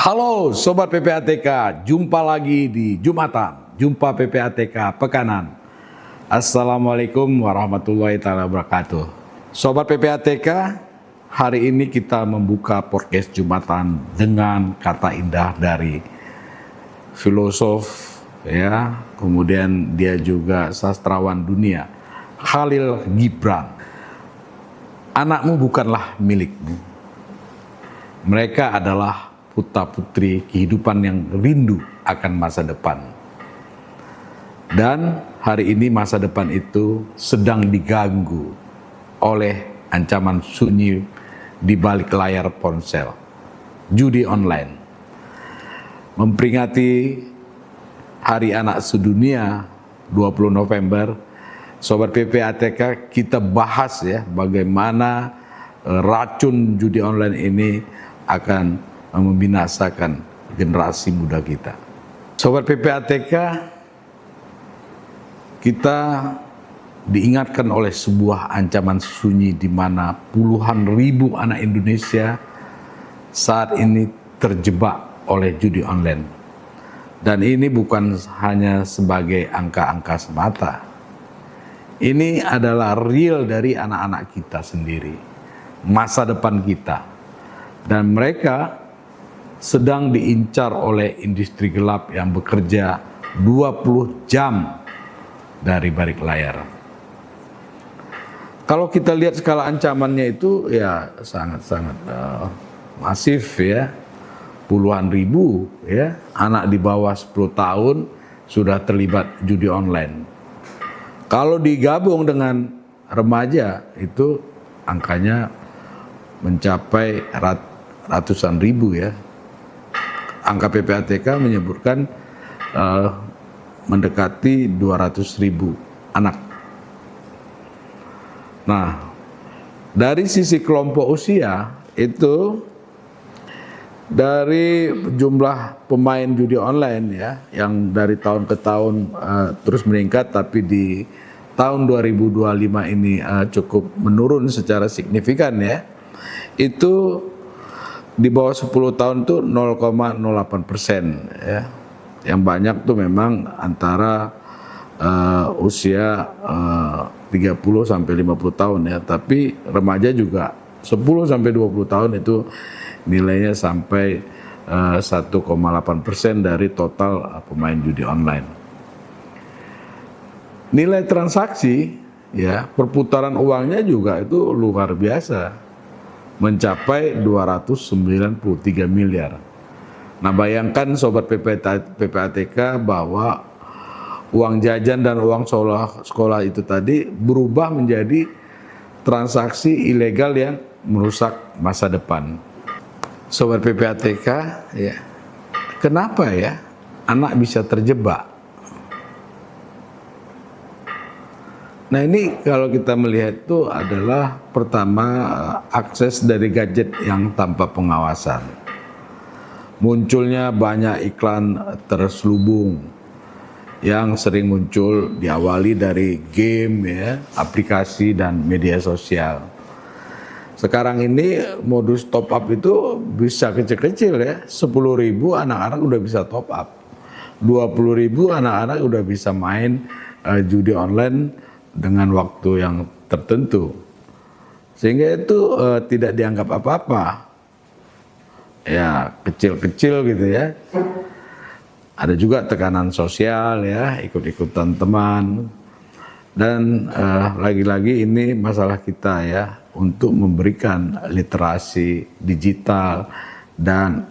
Halo Sobat PPATK, jumpa lagi di Jumatan, Jumpa PPATK Pekanan. Assalamualaikum warahmatullahi wabarakatuh. Sobat PPATK, hari ini kita membuka podcast Jumatan dengan kata indah dari filosof, ya, kemudian dia juga sastrawan dunia, Khalil Gibran. Anakmu bukanlah milikmu. Mereka adalah putra-putri kehidupan yang rindu akan masa depan. Dan hari ini masa depan itu sedang diganggu oleh ancaman sunyi di balik layar ponsel, judi online. Memperingati Hari Anak Sedunia 20 November, Sobat PPATK, kita bahas ya bagaimana racun judi online ini akan membinasakan generasi muda kita. Sobat PPATK, kita diingatkan oleh sebuah ancaman sunyi di mana puluhan ribu anak Indonesia saat ini terjebak oleh judi online. Dan ini bukan hanya sebagai angka-angka semata. Ini adalah real dari anak-anak kita sendiri, masa depan kita. Dan mereka sedang diincar oleh industri gelap yang bekerja 20 jam dari balik layar. Kalau kita lihat skala ancamannya itu ya sangat-sangat masif ya. Puluhan ribu ya, anak di bawah 10 tahun sudah terlibat judi online. Kalau digabung dengan remaja itu angkanya mencapai ratusan ribu ya. Angka PPATK menyebutkan mendekati 200.000 anak. Nah, dari sisi kelompok usia itu dari jumlah pemain judi online ya yang dari tahun ke tahun terus meningkat, tapi di tahun 2025 ini cukup menurun secara signifikan ya. Itu di bawah 10 tahun tuh 0,08% ya. Yang banyak tuh memang antara usia 30 sampai 50 tahun ya, tapi remaja juga 10 sampai 20 tahun itu nilainya sampai 1,8% dari total pemain judi online. Nilai transaksi ya, perputaran uangnya juga itu luar biasa, mencapai 293 miliar. Nah, bayangkan Sobat PPATK bahwa uang jajan dan uang sekolah itu tadi berubah menjadi transaksi ilegal yang merusak masa depan. Sobat PPATK, ya, kenapa ya anak bisa terjebak? Nah, ini kalau kita melihat itu adalah pertama akses dari gadget yang tanpa pengawasan. Munculnya banyak iklan terselubung yang sering muncul diawali dari game ya, aplikasi dan media sosial. Sekarang ini modus top up itu bisa kecil-kecil ya, 10.000 anak-anak udah bisa top up. 20.000 anak-anak udah bisa main judi online dengan waktu yang tertentu, sehingga itu tidak dianggap apa-apa ya, kecil-kecil gitu ya. Ada juga tekanan sosial ya, ikut-ikutan teman, dan lagi-lagi ini masalah kita ya untuk memberikan literasi digital dan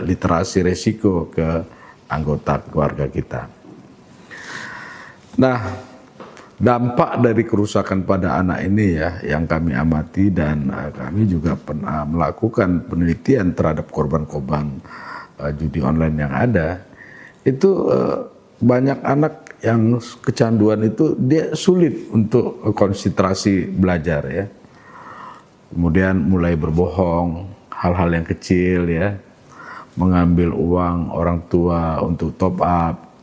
literasi resiko ke anggota keluarga kita. Nah, dampak dari kerusakan pada anak ini ya yang kami amati, dan kami juga pernah melakukan penelitian terhadap korban-korban judi online yang ada. Itu banyak anak yang kecanduan itu dia sulit untuk konsentrasi belajar ya. Kemudian mulai berbohong, hal-hal yang kecil ya, mengambil uang orang tua untuk top up,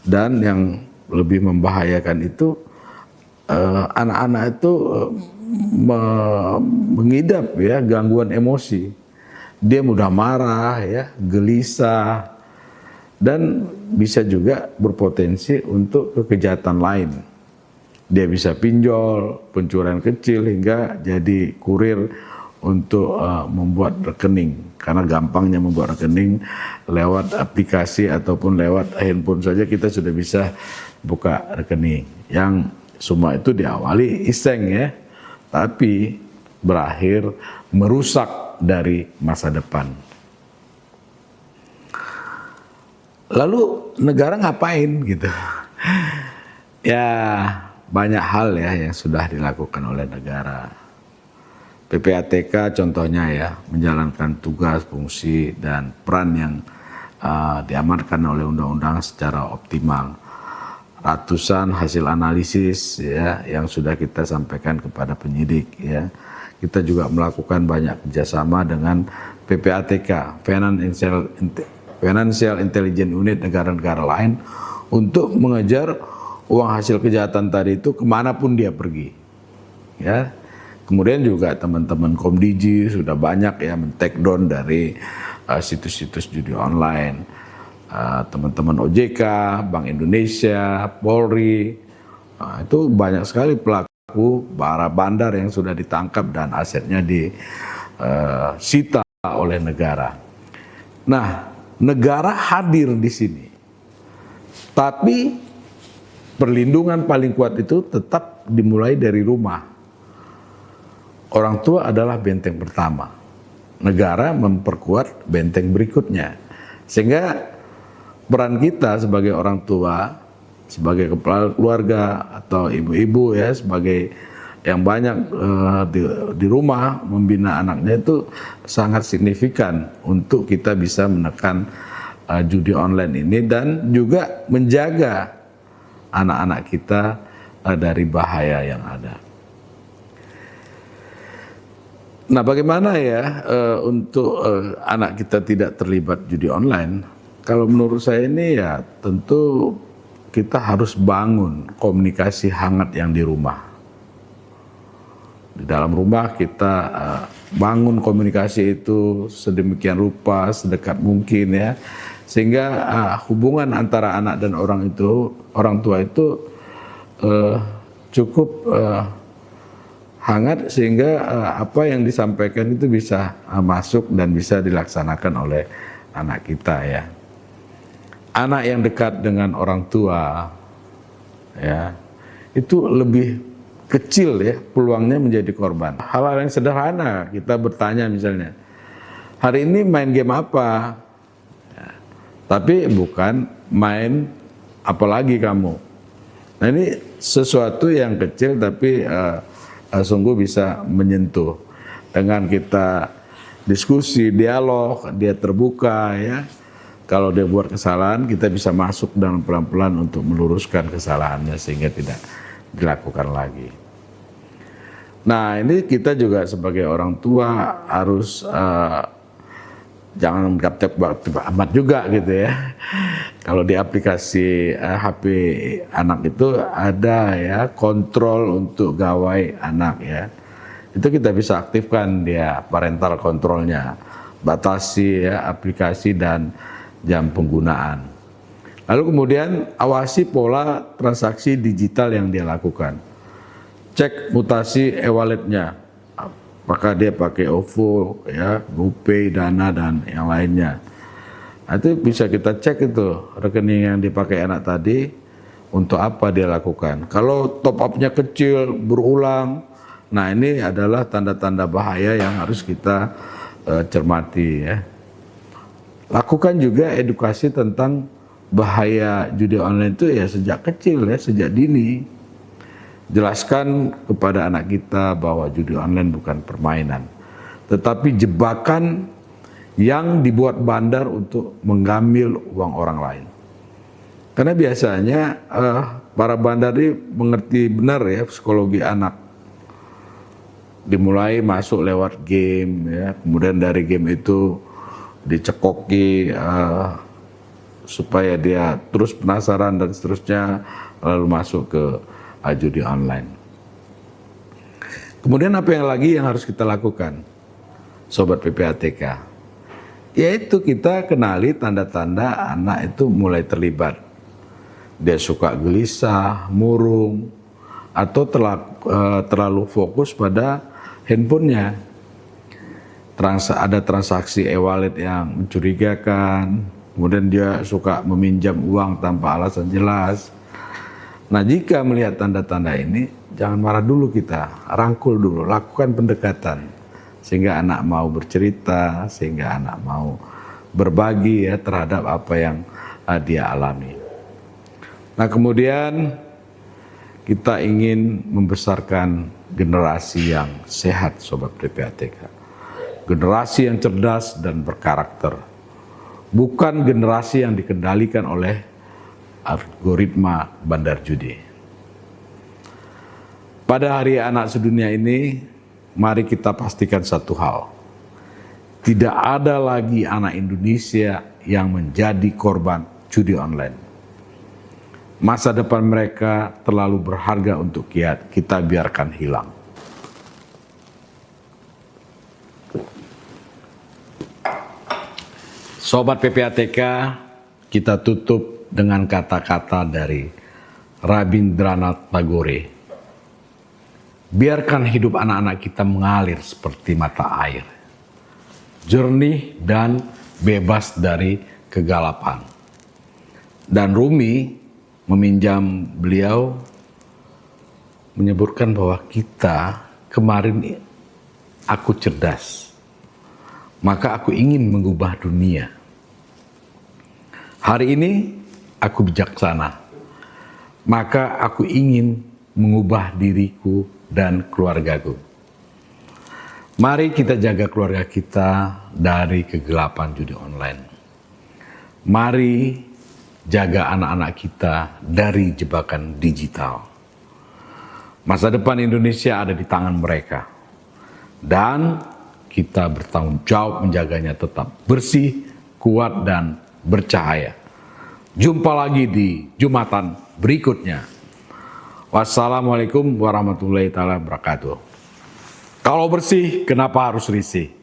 dan yang lebih membahayakan itu anak-anak itu mengidap ya gangguan emosi, dia mudah marah, ya, gelisah, dan bisa juga berpotensi untuk kejahatan lain. Dia bisa pinjol, pencurian kecil, hingga jadi kurir untuk membuat rekening. Karena gampangnya membuat rekening lewat aplikasi ataupun lewat handphone saja kita sudah bisa buka rekening. Yang semua itu diawali iseng, ya, tapi berakhir merusak dari masa depan. Lalu negara ngapain gitu? Ya, banyak hal ya yang sudah dilakukan oleh negara. PPATK contohnya ya, menjalankan tugas, fungsi, dan peran yang diamanatkan oleh undang-undang secara optimal. Ratusan hasil analisis ya yang sudah kita sampaikan kepada penyidik ya. Kita juga melakukan banyak kerjasama dengan PPATK, Financial Intelligence Unit, negara-negara lain untuk mengejar uang hasil kejahatan tadi itu kemanapun dia pergi. Ya, kemudian juga teman-teman Komdiji sudah banyak ya men-take down dari situs-situs judi online. Teman-teman OJK, Bank Indonesia, Polri, itu banyak sekali pelaku para bandar yang sudah ditangkap dan asetnya disita oleh negara. Nah, negara hadir di sini, tapi perlindungan paling kuat itu tetap dimulai dari rumah. Orang tua adalah benteng pertama. Negara memperkuat benteng berikutnya. Sehingga peran kita sebagai orang tua, sebagai kepala keluarga atau ibu-ibu ya, sebagai yang banyak di rumah membina anaknya itu sangat signifikan untuk kita bisa menekan judi online ini dan juga menjaga anak-anak kita dari bahaya yang ada. Nah, bagaimana ya untuk anak kita tidak terlibat judi online? Kalau menurut saya ini ya tentu kita harus bangun komunikasi hangat yang di rumah. Di dalam rumah kita bangun komunikasi itu sedemikian rupa, sedekat mungkin ya. Sehingga hubungan antara anak dan orang tua itu cukup hangat sehingga apa yang disampaikan itu bisa masuk dan bisa dilaksanakan oleh anak kita ya. Anak yang dekat dengan orang tua ya itu lebih kecil ya peluangnya menjadi korban. Hal-hal yang sederhana kita bertanya misalnya, hari ini main game apa? Ya, tapi bukan main apalagi kamu. Nah, ini sesuatu yang kecil tapi sungguh bisa menyentuh. Dengan kita diskusi, dialog, dia terbuka ya. Kalau dia buat kesalahan, kita bisa masuk dan pelan-pelan untuk meluruskan kesalahannya sehingga tidak dilakukan lagi. Nah, ini kita juga sebagai orang tua harus jangan gaptek amat juga gitu ya. Kalau di aplikasi HP anak itu ada ya kontrol untuk gawai anak ya. Itu kita bisa aktifkan dia parental kontrolnya, batasi ya aplikasi dan jam penggunaan. Lalu kemudian awasi pola transaksi digital yang dia lakukan. Cek mutasi e-walletnya, apakah dia pakai OVO, ya, GoPay, Dana dan yang lainnya. Nah, itu bisa kita cek itu rekening yang dipakai anak tadi untuk apa dia lakukan. Kalau top up-nya kecil berulang, nah ini adalah tanda-tanda bahaya yang harus kita cermati ya. Lakukan juga edukasi tentang bahaya judi online itu ya sejak kecil ya, sejak dini. Jelaskan kepada anak kita bahwa judi online bukan permainan, tetapi jebakan yang dibuat bandar untuk mengambil uang orang lain. Karena biasanya para bandar ini mengerti benar ya psikologi anak. Dimulai masuk lewat game ya, kemudian dari game itu dicekoki supaya dia terus penasaran dan seterusnya, lalu masuk ke judi online. Kemudian apa yang lagi yang harus kita lakukan, Sobat PPATK? Yaitu kita kenali tanda-tanda anak itu mulai terlibat. Dia suka gelisah, murung, atau terlalu fokus pada handphonenya. Ada transaksi e-wallet yang mencurigakan, kemudian dia suka meminjam uang tanpa alasan jelas. Nah, jika melihat tanda-tanda ini, jangan marah dulu kita, rangkul dulu, lakukan pendekatan. Sehingga anak mau bercerita, sehingga anak mau berbagi ya terhadap apa yang dia alami. Nah, kemudian kita ingin membesarkan generasi yang sehat, Sobat PPATK. Generasi yang cerdas dan berkarakter. Bukan generasi yang dikendalikan oleh algoritma bandar judi. Pada Hari Anak Sedunia ini, mari kita pastikan satu hal. Tidak ada lagi anak Indonesia yang menjadi korban judi online. Masa depan mereka terlalu berharga untuk kita biarkan hilang. Sobat PPATK, kita tutup dengan kata-kata dari Rabindranath Tagore. Biarkan hidup anak-anak kita mengalir seperti mata air, jernih dan bebas dari kegelapan. Dan Rumi meminjam beliau menyebutkan bahwa kita kemarin aku cerdas, maka aku ingin mengubah dunia. Hari ini aku bijaksana, maka aku ingin mengubah diriku dan keluargaku. Mari kita jaga keluarga kita dari kegelapan judi online. Mari jaga anak-anak kita dari jebakan digital. Masa depan Indonesia ada di tangan mereka. Dan kita bertanggung jawab menjaganya tetap bersih, kuat, dan bercahaya. Jumpa lagi di Jumatan berikutnya. Wassalamualaikum warahmatullahi wabarakatuh. Kalau bersih, kenapa harus risih?